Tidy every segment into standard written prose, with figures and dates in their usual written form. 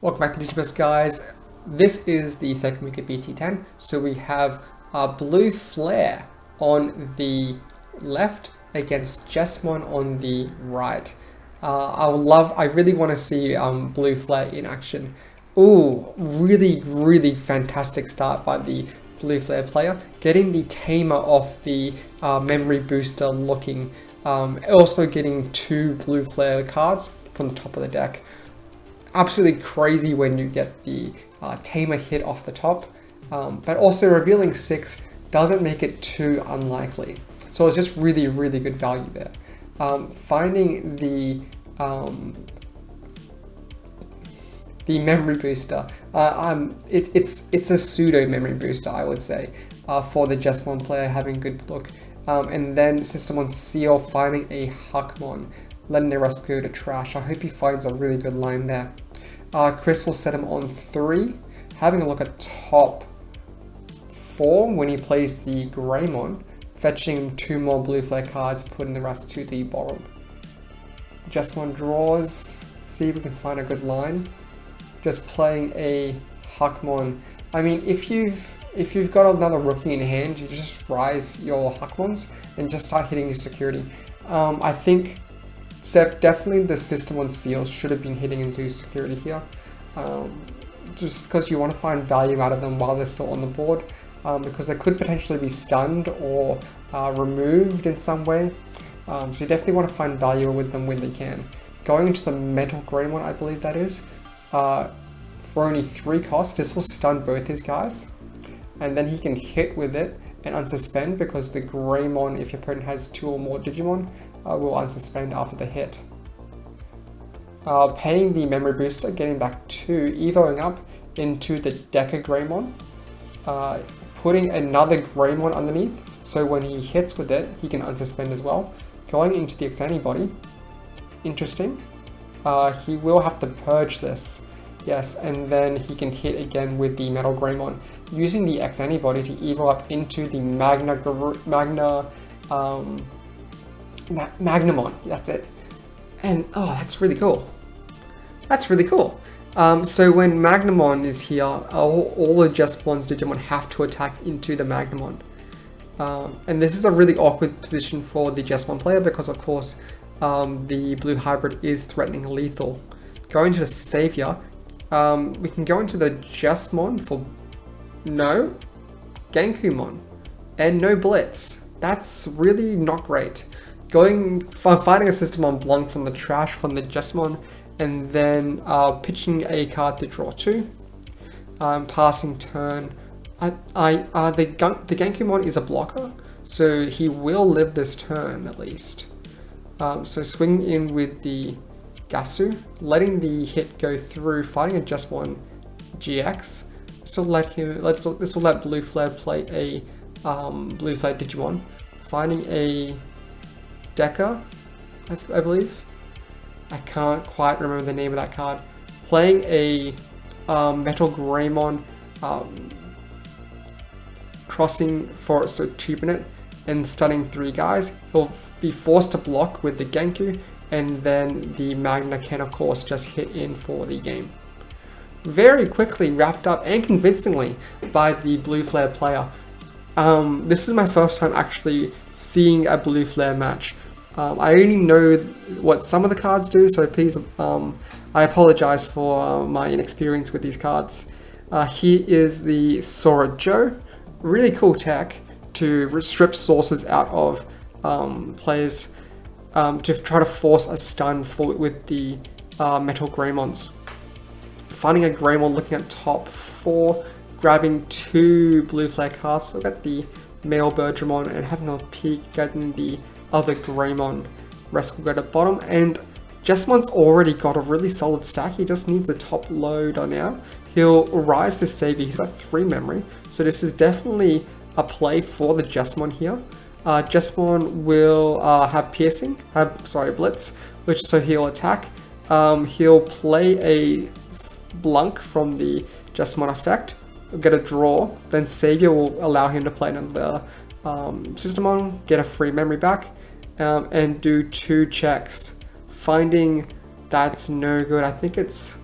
Welcome back to Digiburst, guys. This is the second week of BT10. So we have Blue Flare on the left against Jesmon on the right. I really want to see Blue Flare in action. Ooh, really fantastic start by the Blue Flare player. Getting the tamer off the memory booster looking. Also getting two Blue Flare cards from the top of the deck. Absolutely crazy when you get the tamer hit off the top, but also revealing 6 doesn't make it too unlikely. So it's just really good value there. Finding the memory booster, it's a pseudo memory booster, I would say, for the Jesmon player having good look, and then Digimontcg finding a Huckmon, letting the rest go to trash. I hope he finds a really good line there. Chris will set him on 3. Having a look at top 4 when he plays the Greymon, fetching him 2 more Blue Flare cards, putting the rest to the bottom. Jesmon draws, see if we can find a good line. Just playing a Huckmon. I mean, if you've got another rookie in hand, you just rise your Huckmons and just start hitting your security. I think definitely the Digimontcg should have been hitting into security here, just because you want to find value out of them while they're still on the board, because they could potentially be stunned or removed in some way. So you definitely want to find value with them when they can. Going into the Metal Greymon, I believe that is, for only 3 costs, this will stun both his guys, and then he can hit with it and unsuspend, because the Greymon, if your opponent has 2 or more Digimon, will unsuspend after the hit. Paying the memory booster, getting back 2, evoing up into the Deca Greymon, putting another Greymon underneath, so when he hits with it, he can unsuspend as well. Going into the X-Antibody, interesting. He will have to purge this. Yes, and then he can hit again with the Metal Greymon, using the X-Antibody to evo up into the Magnamon. That's it. And oh, that's really cool. That's really cool. So when Magnamon is here, all the Jesmon's Digimon have to attack into the Magnamon. And this is a really awkward position for the Jesmon player, because of course the blue hybrid is threatening lethal. Going to the Savior, we can go into the Jesmon for no Genkumon and no Blitz. That's really not great. Going for finding a system on Blanc from the trash from the Jesmon, and then pitching a card to draw 2. Passing turn. The Genkumon is a blocker, so he will live this turn at least. So swing in with the Gasu, letting the hit go through, fighting a Jesmon GX. This will let Blue Flare play a Blue Flare Digimon, finding a Deca, I believe. I can't quite remember the name of that card. Playing a Metal Greymon, crossing for so 2-minute and stunning 3 guys. He'll be forced to block with the Genku, and then the Magna can of course just hit in for the game. Very quickly wrapped up and convincingly by the Blue Flare player. This is my first time actually seeing a Blue Flare match. I only know what some of the cards do, so please, I apologize for my inexperience with these cards. Here is the Sora Joe. Really cool tech to strip sources out of players, to try to force a stun with the Metal Greymons. Finding a Greymon, looking at top 4, grabbing 2 Blue Flare cards, so got the male Birdramon, and having a peek, getting the other Greymon. Rest will go to bottom, and Jesmon's already got a really solid stack. He just needs the top loader now. He'll rise this Savior. He's got 3 memory, so this is definitely a play for the Jesmon here. Jesmon will have piercing, Blitz, which so he'll attack. He'll play a Blanc from the Jesmon effect, get a draw, then Savior will allow him to play another Systemon, get a free memory back, and do 2 checks. Finding that's no good. I think it's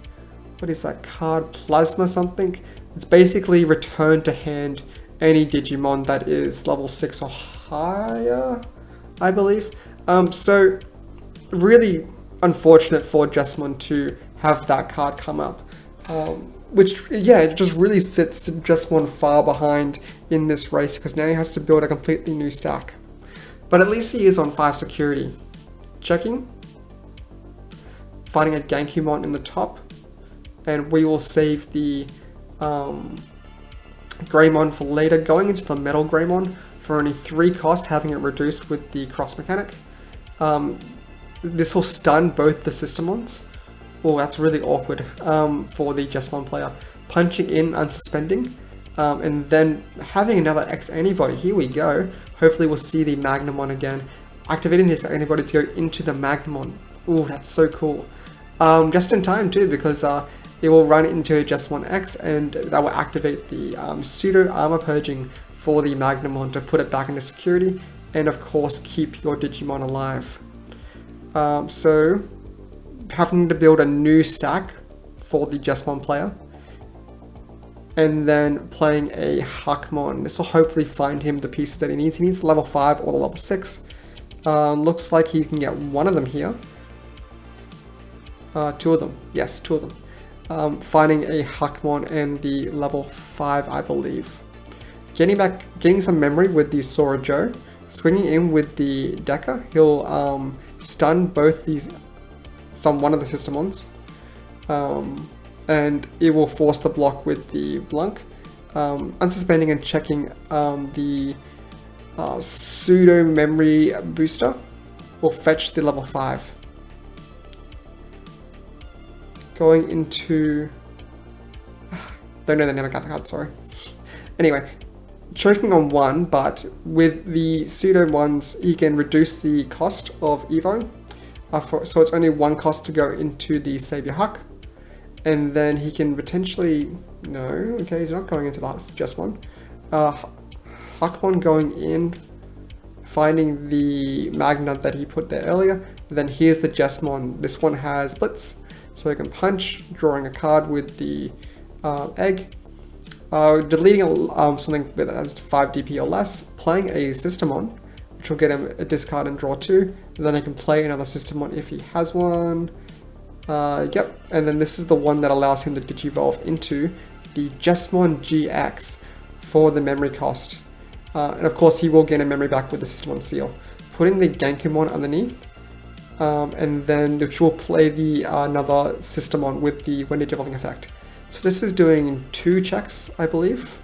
what is that card? Plasma something. It's basically return to hand any Digimon that is level 6 or higher, I believe. So really unfortunate for Jesmon to have that card come up. Which, yeah, it just really sits Jesmon far behind in this race because now he has to build a completely new stack. But at least he is on 5 security. Checking. Finding a Genkumon in the top. And we will save the Greymon for later. Going into the Metal Greymon for only 3 cost, having it reduced with the cross mechanic. This will stun both the Systemons. Oh, that's really awkward for the Jesmon player. Punching in, unsuspending, and then having another X antibody. Here we go. Hopefully we'll see the Magnamon again. Activating this antibody to go into the Magnamon. Oh, that's so cool. Just in time too, because it will run into Jesmon X and that will activate the pseudo armor purging for the Magnamon to put it back into security and of course keep your Digimon alive. So having to build a new stack for the Jesmon player and then playing a Hakmon. This will hopefully find him the pieces that he needs. He needs level 5 or level 6. Looks like he can get one of them here. 2 of them. Yes, 2 of them. Finding a Hakmon and the level 5, I believe. Getting some memory with the Sora Joe. Swinging in with the Deca. He'll stun both these, one of the Systemons. And it will force the block with the Blunk. Unsuspending and checking the pseudo memory booster will fetch the level 5. Going into... don't know the name of the card, sorry. Anyway, choking on 1, but with the pseudo ones, he can reduce the cost of Evo. So it's only 1 cost to go into the Savior Huck. And then he can potentially... no, okay, he's not going into the Jesmon. Huckmon going in, finding the Magna that he put there earlier. Then here's the Jesmon. This one has Blitz. So he can punch, drawing a card with the egg. Deleting something that has 5 DP or less. Playing a Systemon, which will get him a discard and draw 2. And then he can play another Systemon if he has one. Yep, and then this is the one that allows him to Digivolve into the Jesmon GX for the memory cost. And of course he will gain a memory back with the Systemon seal. Putting the Genkumon underneath. And then which will play the another Systemon with the when Digivolving effect. So this is doing 2 checks, I believe.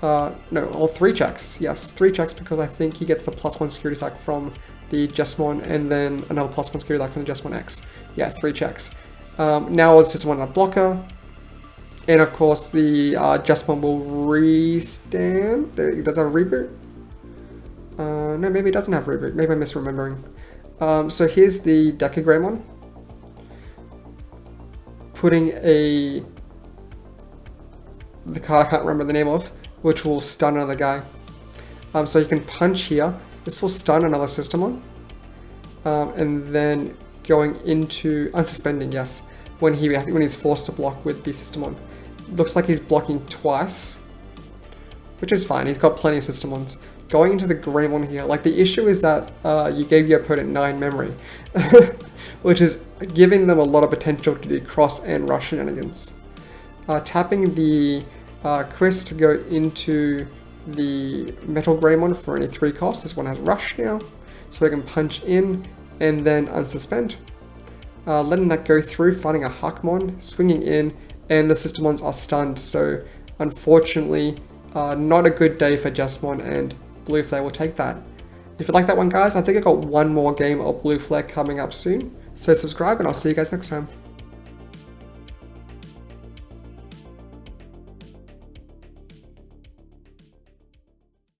No, all 3 checks. Yes, 3 checks because I think he gets the +1 security attack from the Jesmon and then another +1 security attack from the Jesmon X. Yeah, 3 checks. Now it's just one blocker. And of course the Jesmon will restand. Does it have a reboot? No, maybe it doesn't have a reboot. Maybe I'm misremembering. So here's the Deca Greymon. Putting the card I can't remember the name of, which will stun another guy. So you can punch here. This will stun another Systemon. And then going into unsuspending, yes, when he's forced to block with the Systemon. Looks like he's blocking twice, which is fine. He's got plenty of Systemons. Going into the Greymon here, like the issue is that you gave your opponent 9 memory, which is giving them a lot of potential to do cross and rush shenanigans. Tapping the Chris to go into the Metal Greymon for only 3 costs. This one has rush now, so we can punch in and then unsuspend. Letting that go through, finding a Hakmon, swinging in, and the Systemons are stunned, so unfortunately not a good day for Jesmon, and Blue Flare will take that. If you like that one, guys, I think I got one more game of Blue Flare coming up soon. So subscribe and I'll see you guys next time.